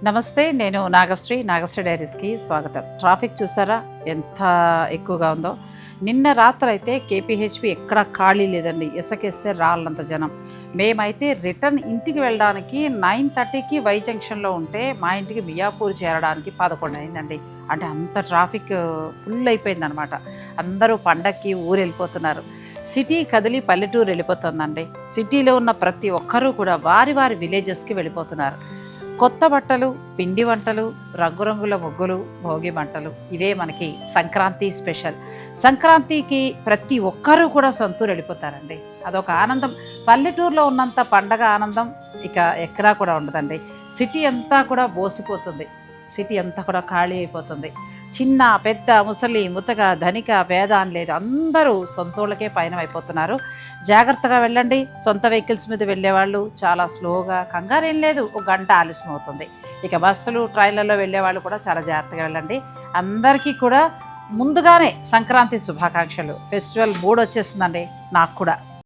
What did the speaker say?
నమస్తే, నేను నాగశ్రీ డైరీస్కి స్వాగతం. ట్రాఫిక్ చూసారా ఎంత ఎక్కువగా ఉందో. నిన్న రాత్రి అయితే కేపీహెచ్పి ఎక్కడ ఖాళీ లేదండి. ఇసుకేస్తే రాళ్ళంత జనం. మేమైతే రిటర్న్ ఇంటికి వెళ్ళడానికి 9:30కి వై జంక్షన్లో ఉంటే మా ఇంటికి మియాపూర్ చేరడానికి 11 అయిందండి. అంటే అంత ట్రాఫిక్ ఫుల్ అయిపోయిందనమాట. అందరూ పండక్కి ఊరు వెళ్ళిపోతున్నారు. సిటీ కదిలి పల్లెటూరు వెళ్ళిపోతుందండి. సిటీలో ఉన్న ప్రతి ఒక్కరూ కూడా వారి వారి విలేజెస్కి వెళ్ళిపోతున్నారు. కొత్త బట్టలు, పిండి వంటలు, రంగురంగుల ముగ్గులు, భోగి మంటలు, ఇవే మనకి సంక్రాంతి స్పెషల్. సంక్రాంతికి ప్రతి ఒక్కరూ కూడా సొంతూరు వెళ్ళిపోతారండి. అదొక ఆనందం. పల్లెటూరులో ఉన్నంత పండగ ఆనందం ఇక ఎక్కడా కూడా ఉండదండి. సిటీ అంతా కూడా బోసిపోతుంది. సిటీ అంతా కూడా ఖాళీ అయిపోతుంది. చిన్న పెద్ద ముసలి ముతక ధనిక పేద అని లేదు, అందరూ సొంతూళ్ళకే పయనం అయిపోతున్నారు. జాగ్రత్తగా వెళ్ళండి. సొంత వెహికల్స్ మీద వెళ్ళేవాళ్ళు చాలా స్లోగా, కంగారేం లేదు, ఒక గంట ఆలస్యం అవుతుంది. ఇక బస్సులు ట్రైన్లలో వెళ్ళేవాళ్ళు కూడా చాలా జాగ్రత్తగా వెళ్ళండి. అందరికీ కూడా ముందుగానే సంక్రాంతి శుభాకాంక్షలు. ఫెస్టివల్ మూడ్ వచ్చేస్తుందండి నాకు కూడా.